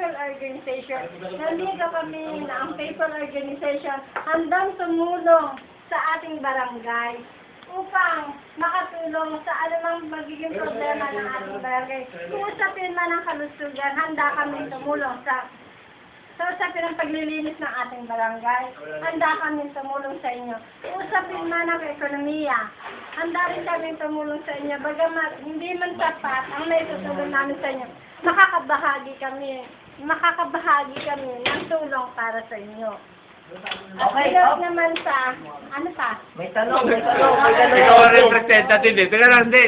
people organization. Nandito kami na ang people organization handang tumulong sa ating barangay upang makatulong sa anumang magiging problema ng ating barangay. Kung usapin man ang kalusugan, handa kami tumulong sa usapin ang paglilinis ng ating barangay, handa kami tumulong sa inyo. Kung usapin man ang ekonomiya, handa rin kami tumulong sa inyo. Bagamat hindi man sapat ang naitutulong namin sa inyo, makakabahagi kami ng tulong para sa inyo. Okay, Naman sa, ano pa? May tanong. Ikaw ang representative eh. Teka lang, hindi.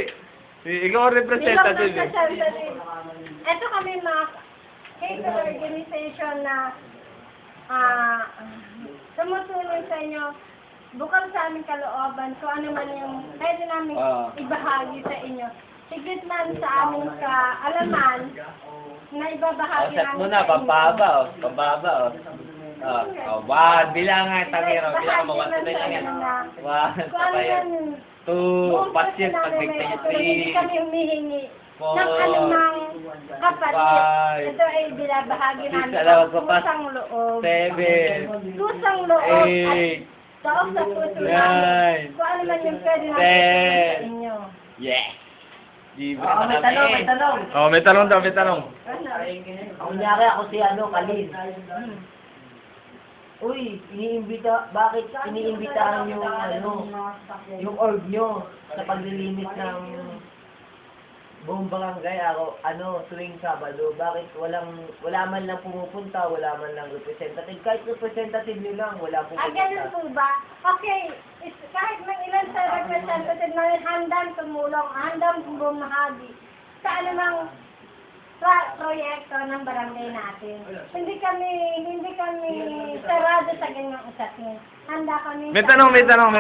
Ikaw ang representative eh. Ito kami mga cater organization na tumutulong sa inyo bukal sa aming kalooban kung ano man yung pwede namin ibahagi sa inyo. Sigit man sa aming kaalaman na ibabahagi namin Muna, sa inyo. pababa. One, bilangan, tangero. Bilangan mo, 1 to 10 lang yan. 1, Kung ano yan, 2, pasyon, pag-victory, hindi kami humihingi ng 4, anumang kapatid. Ito ay binabahagi namin ang pusang loob. 7, Pusang loob at 8, taos sa puso namin. Kung ano man yung pwede namin sa inyo. yes! Di May ba tanong, may tanong. Oh, may tanong daw, may tanong. Kunyari ako si Kalin. Uy, bakit iniimbitahan yung org nyo sa paglilinis ng buong barangay tuwing Sabado? Bakit wala man lang pumupunta, wala man lang representative? Kahit representative nyo lang, wala pupunta. Ganun po ba? Okay, kahit man ilan sa representative namin, handang tumulong, handang bumahagi sa anumang proyekto ng barangay natin. Hindi kami sarado sa ganyang usapin. Handa kami May tanong. natulong.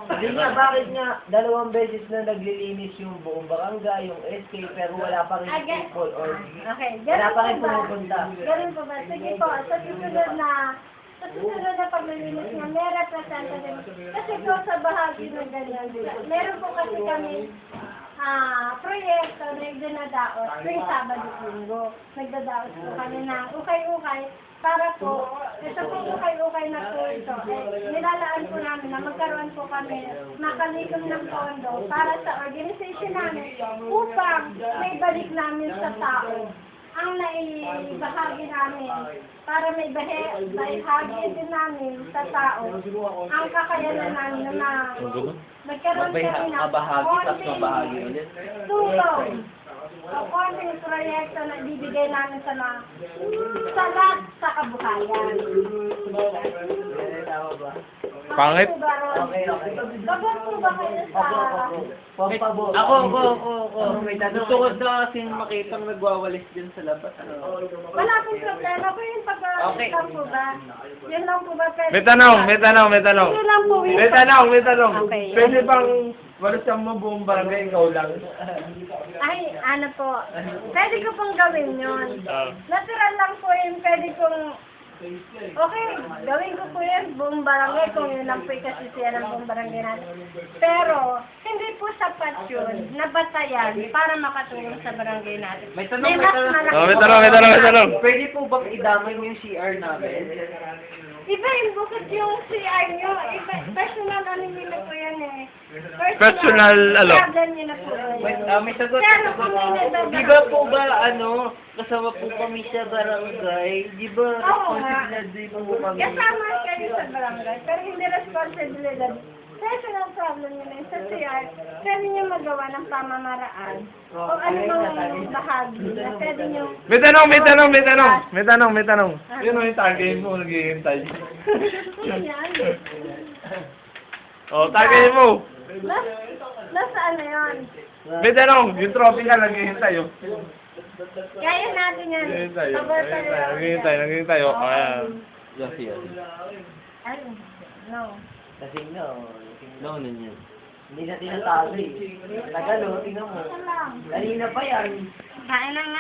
Hindi nga, bakit nga 2 beses na naglilinis yung buong barangay, yung SK, pero wala pa rin people or Okay, wala pa rin ganun po ba? pumupunta. Ganun po ba? Sige po, sa susunod na paglilinis nga, may representative. Kasi po sa bahagi ng ganyan, meron po kasi kami proyekto na itinadaos tuwing Sabado-Linggo. Nagdadaos po kami ng ukay-ukay para po, ito po ukay-ukay na po ito. Nilalaan po namin na magkaroon po kami makalikom ng pondo para sa organization namin upang may balik namin sa tao ang naibahagi namin para may bahagi din namin sa tao ang kakayanan namin na magkaroon kami ng mabahagi ulit. tulong o konting proyekto na ibibigay namin sa lahat sa kabuhayan. Pangit. Okay. Babot po ba kayo sa... Pampabot. Ako. Gusto ko na kasing makitang nagwawalis dyan sa labas. Wala pong problema po yung Okay. lang po ba? Yun lang po ba? Pwede May tanong. Yun lang po yun. May tanong. Okay. Pwede bang walusan mo buong barangay, ikaw lang? Ay, ano po. Pwede ko pong gawin yun. Natural lang po yun. Pwede kong... Okay, gawin ko po yun buong barangay kung yun lang po ikasisiyan ng buong barangay natin. Pero, hindi po sapat yun na batayan para makatulong sa barangay natin. May tanong. May tanong. Pwede po bang idamay mo yung CR namin? Iba yung bukod yung CR nyo. Iba, personal nyo na po yan eh. Personal, problem nyo na po yan. May sagot. Pero kung may nadadaan- Di ba po ba, kasama po kami sa barangay? Di ba, Oo nga. responsibilidad po kami? Kasama kayo sa barangay, pero hindi responsibilidad. Personal problem nyo na yun sa CR. Pwede nyo magawa ng pamamaraan. O ano mang bahagi na pwede nyo... May tanong. Yun yung target mo, naghihintay. Yan. Oh, target mo. Nasaan na yun? May tanong, yung trophy ka, naghihintay. Oh. Kaya natin yan. Naghihintay. Oh, ayan. Ay, no. Kasi No, yun. hindi na tinatago eh. Tagal tingnan mo. Ito lang. Kanina pa yan. Kain na nga.